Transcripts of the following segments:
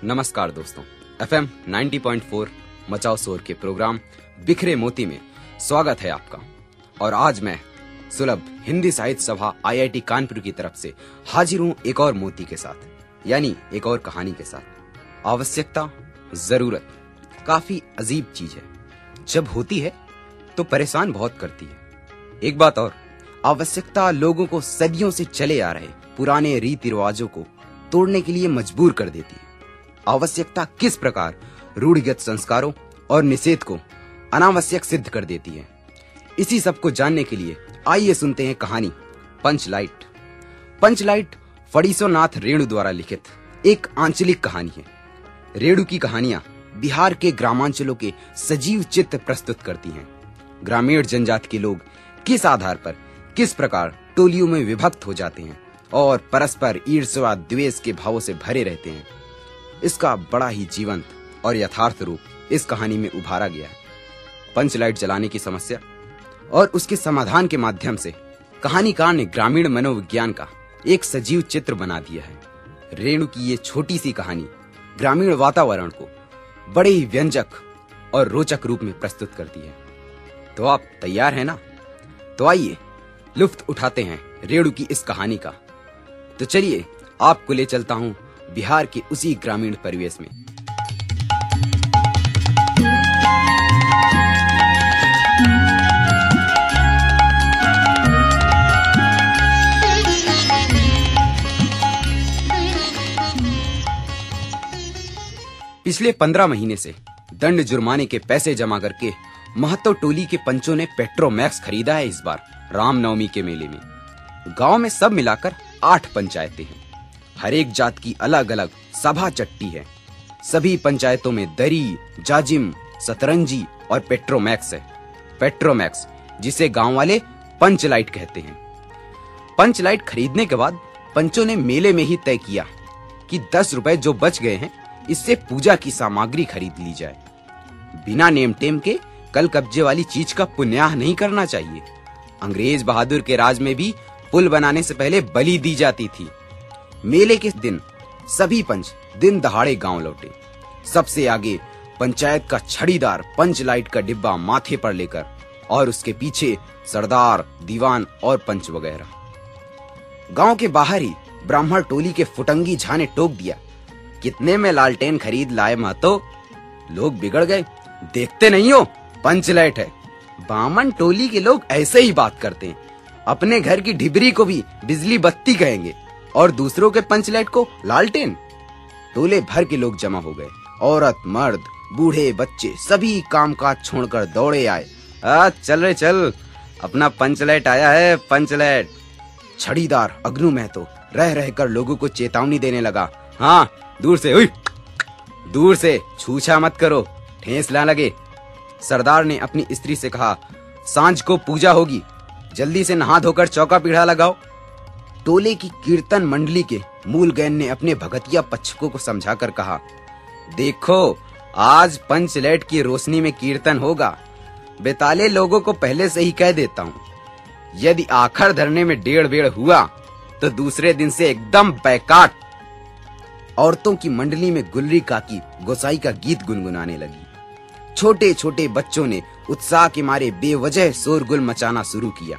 नमस्कार दोस्तों, FM 90.4 मचाओ शोर के प्रोग्राम बिखरे मोती में स्वागत है आपका। और आज मैं सुलभ हिंदी साहित्य सभा IIT कानपुर की तरफ से हाजिर हूँ एक और मोती के साथ, यानी एक और कहानी के साथ। आवश्यकता, जरूरत काफी अजीब चीज है। जब होती है तो परेशान बहुत करती है। एक बात और, आवश्यकता लोगों को सदियों से चले आ रहे पुराने रीति रिवाजों को तोड़ने के लिए मजबूर कर देती है। आवश्यकता किस प्रकार रूढ़िगत संस्कारों और निषेध को अनावश्यक सिद्ध कर देती है, इसी सब को जानने के लिए आइए सुनते हैं कहानी पंचलाइट। पंचलाइट फणीसोनाथ रेणु द्वारा लिखित एक आंचलिक कहानी है। रेणु की कहानियां बिहार के ग्रामांचलों के सजीव चित्र प्रस्तुत करती हैं। ग्रामीण जनजाति के लोग किस आधार पर किस प्रकार टोलियों में विभक्त हो जाते हैं और परस्पर ईर्ष्या द्वेष के भावों से भरे रहते हैं, इसका बड़ा ही जीवंत और यथार्थ रूप इस कहानी में उभारा गया है। पंचलाइट जलाने की समस्या और उसके समाधान के माध्यम से कहानीकार ने ग्रामीण मनोविज्ञान का एक सजीव चित्र बना दिया है। रेणु की ये छोटी सी कहानी ग्रामीण वातावरण को बड़े ही व्यंजक और रोचक रूप में प्रस्तुत करती है। तो आप तैयार हैं ना? तो आइए लुत्फ उठाते हैं रेणु की इस कहानी का। तो चलिए आपको ले चलता हूं बिहार के उसी ग्रामीण परिवेश में। पिछले 15 महीने से दंड जुर्माने के पैसे जमा करके महतो टोली के पंचों ने पेट्रोमैक्स खरीदा है। इस बार रामनवमी के मेले में गांव में सब मिलाकर 8 पंचायतें हैं। हर एक जात की अलग अलग सभा चट्टी है। सभी पंचायतों में दरी, जाजिम, सतरंजी और पेट्रोमैक्स है। पेट्रोमैक्स जिसे गांव वाले पंचलाइट कहते हैं। पंचलाइट खरीदने के बाद पंचों ने मेले में ही तय किया कि 10 रुपए जो बच गए हैं इससे पूजा की सामग्री खरीद ली जाए। बिना नेम टेम के कल कब्जे वाली चीज का पुण्याह नहीं करना चाहिए। अंग्रेज बहादुर के राज में भी पुल बनाने से पहले बलि दी जाती थी। मेले के दिन सभी पंच दिन दहाड़े गांव लौटे। सबसे आगे पंचायत का छड़ीदार पंचलाइट का डिब्बा माथे पर लेकर और उसके पीछे सरदार, दीवान और पंच वगैरह। गांव के बाहर ही ब्राह्मण टोली के फुटंगी झा ने टोक दिया, कितने में लालटेन खरीद लाए महतो? लोग बिगड़ गए, देखते नहीं हो पंचलाइट है। बामन टोली के लोग ऐसे ही बात करते हैं। अपने घर की ढिबरी को भी बिजली बत्ती कहेंगे और दूसरों के पंचलाइट को लालटेन। टोले भर के लोग जमा हो गए। औरत, मर्द, बूढ़े, बच्चे सभी कामकाज छोड़कर दौड़े आए। चल रे चल, अपना पंचलाइट आया है, पंचलाइट। छड़ीदार अग्नू महतो रह रहकर लोगों को चेतावनी देने लगा, हाँ दूर से छूछा मत करो, ठेस ना लगे। सरदार ने अपनी स्त्री से कहा, सांझ को पूजा होगी, जल्दी से नहा धोकर चौका पीढ़ा लगाओ। टोले की कीर्तन मंडली के मूल गैन ने अपने भगतिया पक्षकों को समझाकर कहा, देखो आज पंचलाइट की रोशनी में कीर्तन होगा। बेताले लोगों को पहले से ही कह देता हूँ, यदि आखिर धरने में 1.5 बेड़ हुआ तो दूसरे दिन से एकदम बैकाट। औरतों की मंडली में गुलरी काकी गोसाई का गीत गुनगुनाने लगी। छोटे छोटे बच्चों ने उत्साह के मारे बेवजह शोरगुल मचाना शुरू किया।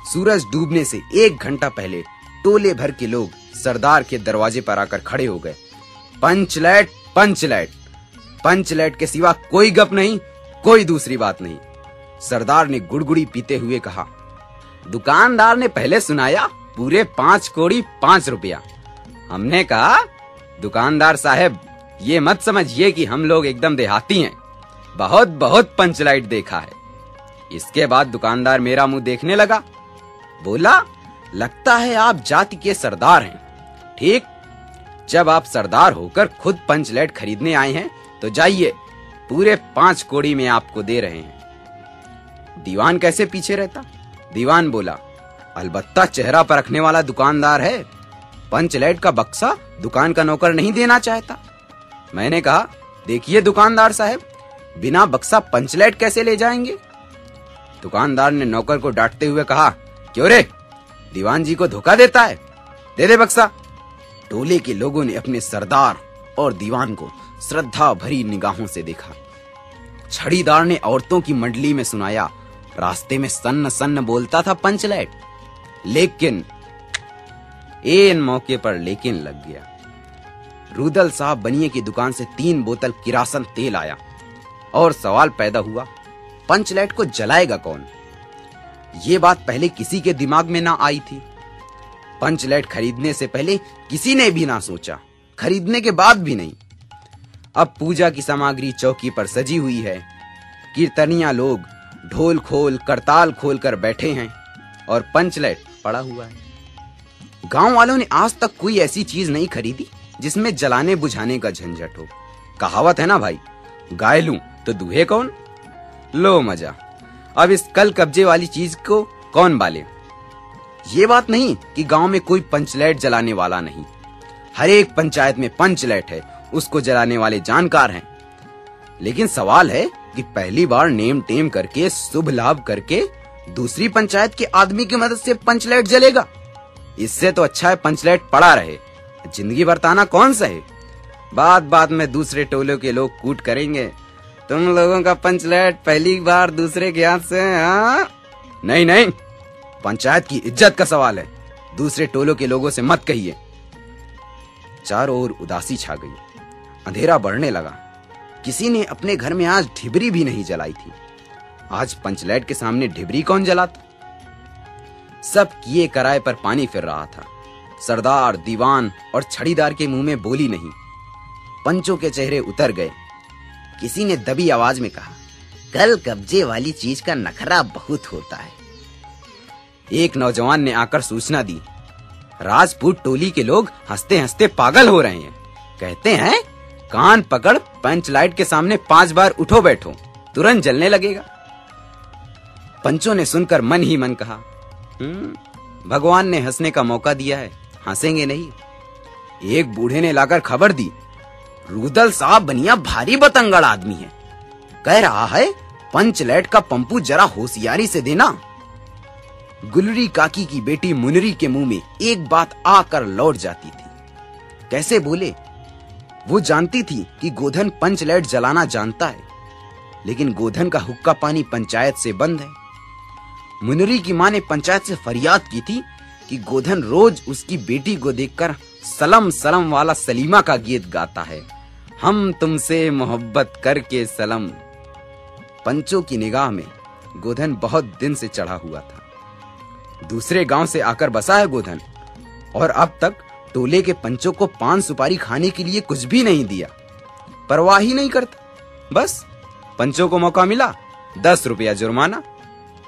सूरज डूबने से 1 घंटा पहले टोले भर के लोग सरदार के दरवाजे पर आकर खड़े हो गए। पंचलाइट, पंचलाइट, पंचलाइट के सिवा कोई गप नहीं, कोई दूसरी बात नहीं। सरदार ने गुड़गुड़ी पीते हुए कहा, दुकानदार ने पहले सुनाया पूरे 5 कौड़ी 5 रुपया। हमने कहा, दुकानदार साहब ये मत समझिए कि हम लोग एकदम देहाती हैं, बहुत बहुत पंचलाइट देखा है। इसके बाद दुकानदार मेरा मुंह देखने लगा, बोला, लगता है आप जाति के सरदार हैं। ठीक, जब आप सरदार होकर खुद पंचलाइट खरीदने आए हैं तो जाइए, पूरे 5 कौड़ी में आपको दे रहे हैं। दीवान कैसे पीछे रहता? दीवान बोला, अलबत्ता चेहरा पर रखने वाला दुकानदार है, पंचलाइट का बक्सा दुकान का नौकर नहीं देना चाहता। मैंने कहा, देखिए दुकानदार साहब, बिना बक्सा पंचलाइट कैसे ले जाएंगे? दुकानदार ने नौकर को डांटते हुए कहा, क्यों रे, दीवान जी को धोखा देता है, दे दे बक्सा। टोले के लोगों ने अपने सरदार और दीवान को श्रद्धा भरी निगाहों से देखा। छड़ीदार ने औरतों की मंडली में सुनाया, रास्ते में सन्न सन्न बोलता था पंचलैट। लेकिन इन मौके पर लेकिन लग गया। रूदल साहब बनिए की दुकान से 3 बोतल किरासन तेल आया और सवाल पैदा हुआ, पंचलैट को जलाएगा कौन? ये बात पहले किसी के दिमाग में ना आई थी। पंचलैट खरीदने से पहले किसी ने भी ना सोचा, खरीदने के बाद भी नहीं। अब पूजा की सामग्री चौकी पर सजी हुई है, कीर्तनिया लोग ढोल खोल करताल खोल कर बैठे हैं और पंचलैट पड़ा हुआ है। गांव वालों ने आज तक कोई ऐसी चीज नहीं खरीदी जिसमें जलाने बुझाने का झंझट हो। कहावत है ना भाई, गाय लूं तो दूहे कौन। लो मजा, अब इस कल कब्जे वाली चीज को कौन बाले। ये बात नहीं कि गांव में कोई पंचलैट जलाने वाला नहीं, हर एक पंचायत में पंचलैट है, उसको जलाने वाले जानकार हैं। लेकिन सवाल है कि पहली बार नेम टेम करके शुभ लाभ करके दूसरी पंचायत के आदमी की मदद से पंचलैट जलेगा। इससे तो अच्छा है पंचलैट पड़ा रहे, जिंदगी बरताना कौन सा है। बात बात में दूसरे टोलों के लोग कूट करेंगे, तुम लोगों का पंचलैट पहली बार दूसरे के हाथ से। हाँ नहीं नहीं, पंचायत की इज्जत का सवाल है, दूसरे टोलों के लोगों से मत कहिए। चारों ओर उदासी छा गई, अंधेरा बढ़ने लगा। किसी ने अपने घर में आज ढिबरी भी नहीं जलाई थी। आज पंचलैट के सामने ढिबरी कौन जलाता? सब किए कराए पर पानी फिर रहा था। सरदार, दीवान और छड़ीदार के मुंह में बोली नहीं। पंचों के चेहरे उतर गए। किसी ने दबी आवाज में कहा, कल कब्जे वाली चीज का नखरा बहुत होता है। एक नौजवान ने आकर सूचना दी, राजपूत टोली के लोग हंसते हंसते पागल हो रहे हैं। कहते हैं कान पकड़ पंचलाइट के सामने 5 बार उठो बैठो, तुरंत जलने लगेगा। पंचों ने सुनकर मन ही मन कहा, भगवान ने हंसने का मौका दिया है, हंसेंगे नहीं। एक बूढ़े ने लाकर खबर दी, रूदल साहब बनिया भारी बतंगड़ आदमी है, कह रहा है पंचलैट का पंपू जरा होशियारी से देना। गुलरी काकी की बेटी मुनरी के मुंह में एक बात आकर लौट जाती थी। कैसे बोले? वो जानती थी कि गोधन पंचलैट जलाना जानता है, लेकिन गोधन का हुक्का पानी पंचायत से बंद है। मुनरी की मां ने पंचायत से फरियाद की थी कि गोधन रोज उसकी बेटी को देखकर सलम सलम वाला सलीमा का गीत गाता है, हम तुमसे मोहब्बत करके सलम। पंचों की निगाह में गोधन बहुत दिन से चढ़ा हुआ था। दूसरे गांव से आकर बसा है गोधन, और अब तक टोले के पंचों को पान सुपारी खाने के लिए कुछ भी नहीं दिया, परवाह ही नहीं करता। बस पंचों को मौका मिला, 10 रुपया जुर्माना,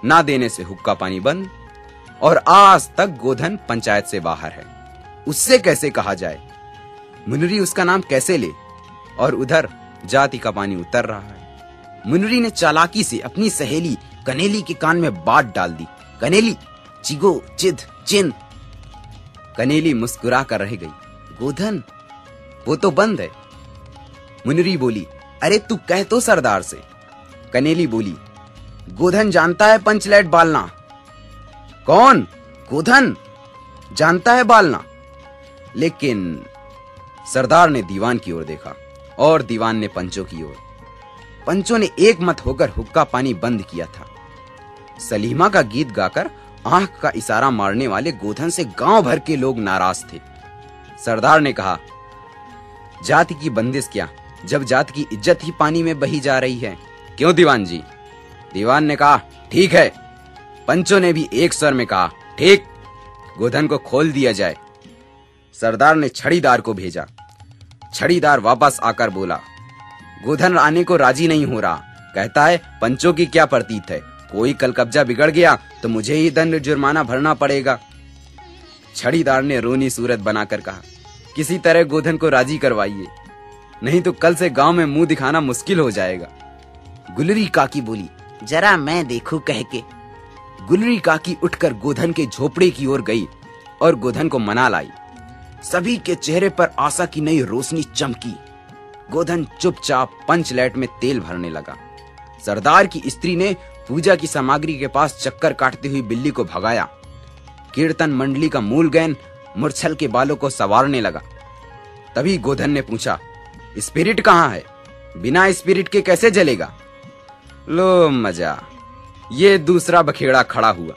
ना देने से हुक्का पानी बंद। और आज तक गोधन पंचायत से बाहर है। उससे कैसे कहा जाए, मुनरी उसका नाम कैसे ले? और उधर जाति का पानी उतर रहा है। मुनरी ने चालाकी से अपनी सहेली कनेली के कान में बात डाल दी, कनेली चिगो चिद चिन। कनेली मुस्कुरा कर रह गई, गोधन वो तो बंद है। मुनरी बोली, अरे तू कह तो सरदार से। कनेली बोली, गोधन जानता है पंचलैट बालना। कौन? गोधन जानता है बालना। लेकिन सरदार ने दीवान की ओर देखा और दीवान ने पंचों की ओर। पंचों ने एक मत होकर हुक्का पानी बंद किया था। सलीमा का गीत गाकर आंख का इशारा मारने वाले गोधन से गांव भर के लोग नाराज थे। सरदार ने कहा, जाति की बंदिश क्या, जब जाति की इज्जत ही पानी में बही जा रही है। क्यों दीवान जी? दीवान ने कहा, ठीक है। पंचों ने भी एक स्वर में कहा, ठीक, गोधन को खोल दिया जाए। सरदार ने छड़ीदार को भेजा। छड़ीदार वापस आकर बोला, गोधन आने को राजी नहीं हो रहा, कहता है पंचों की क्या प्रतीत है, कोई कल कब्जा बिगड़ गया तो मुझे ही दंड जुर्माना भरना पड़ेगा। छड़ीदार ने रोनी सूरत बनाकर कहा, किसी तरह गोधन को राजी करवाइए, नहीं तो कल से गांव में मुंह दिखाना मुश्किल हो जाएगा। गुलरी काकी बोली, जरा मैं देखूं कह के। गुलरी काकी उठकर गोधन के झोपड़े की ओर गई और गोधन को मना लाई। सभी के चेहरे पर आशा की नई रोशनी चमकी। गोधन चुपचाप पंचलैट में तेल भरने लगा। सरदार की स्त्री ने पूजा की सामग्री के पास चक्कर काटती हुई बिल्ली को भगाया। कीर्तन मंडली का मूल गैन मुरछल के बालों को संवारने लगा। तभी गोधन ने पूछा, स्पिरिट कहाँ है? बिना स्पिरिट के कैसे जलेगा? लो मजा, ये दूसरा बखेड़ा खड़ा हुआ।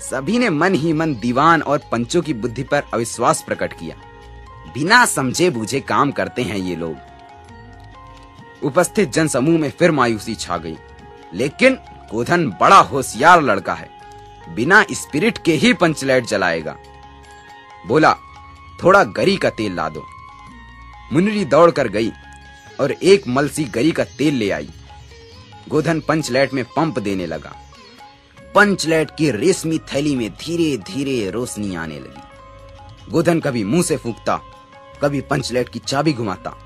सभी ने मन ही मन दीवान और पंचों की बुद्धि पर अविश्वास प्रकट किया। बिना समझे बूझे काम करते हैं ये लोग। उपस्थित जनसमूह में फिर मायूसी छा गई। लेकिन गोधन बड़ा होशियार लड़का है, बिना स्पिरिट के ही पंचलाइट जलाएगा। बोला, थोड़ा गरी का तेल ला दो। मुनरी दौड़ कर गई और एक मलसी गरी का तेल ले आई। गोधन पंचलाइट में पंप देने लगा। पंचलाइट की रेशमी थैली में धीरे धीरे रोशनी आने लगी। गोधन कभी मुंह से फूंकता, कभी पंचलाइट की चाबी घुमाता।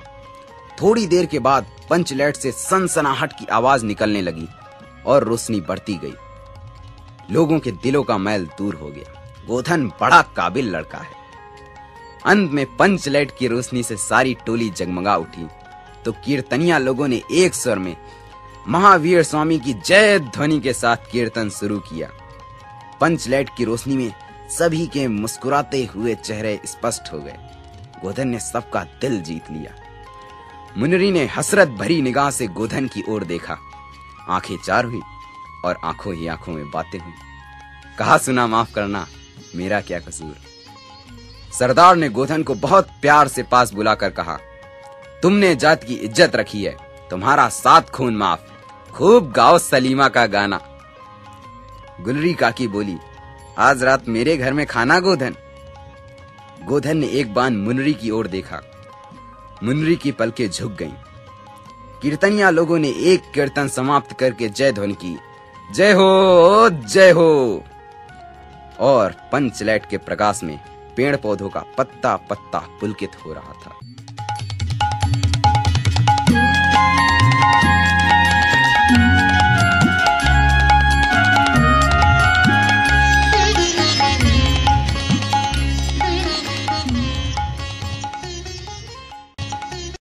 थोड़ी देर के बाद पंचलाइट से सनसनाहट की आवाज निकलने लगी और रोशनी बढ़ती गई। लोगों के दिलों का मैल दूर हो गया। गोधन बड़ा काबिल लड़का है। अंत में पंचलाइट की रोशनी से सारी टोली जगमगा उठी तो कीर्तनिया लोगों ने एक स्वर में महावीर स्वामी की जय ध्वनि के साथ कीर्तन शुरू किया। पंचलाइट की रोशनी में सभी के मुस्कुराते हुए चेहरे स्पष्ट हो गए। गोधन ने सबका दिल जीत लिया। मुनरी ने हसरत भरी निगाह से गोधन की ओर देखा। आंखें चार हुई और आंखों ही आंखों में बातें हुई। कहा, सुना माफ करना, मेरा क्या कसूर। सरदार ने गोधन को बहुत प्यार से पास बुलाकर कहा, तुमने जात की इज्जत रखी है, तुम्हारा 7 खून माफ। खूब गाओ सलीमा का गाना। गुलरी काकी बोली, आज रात मेरे घर में खाना गोधन। गोधन ने एक बार मुनरी की ओर देखा। मुनरी की पलकें झुक गईं। कीर्तनिया लोगों ने एक कीर्तन समाप्त करके जय ध्वनि की, जय हो जय हो। और पंचलाइट के प्रकाश में पेड़ पौधों का पत्ता पत्ता पुलकित हो रहा था।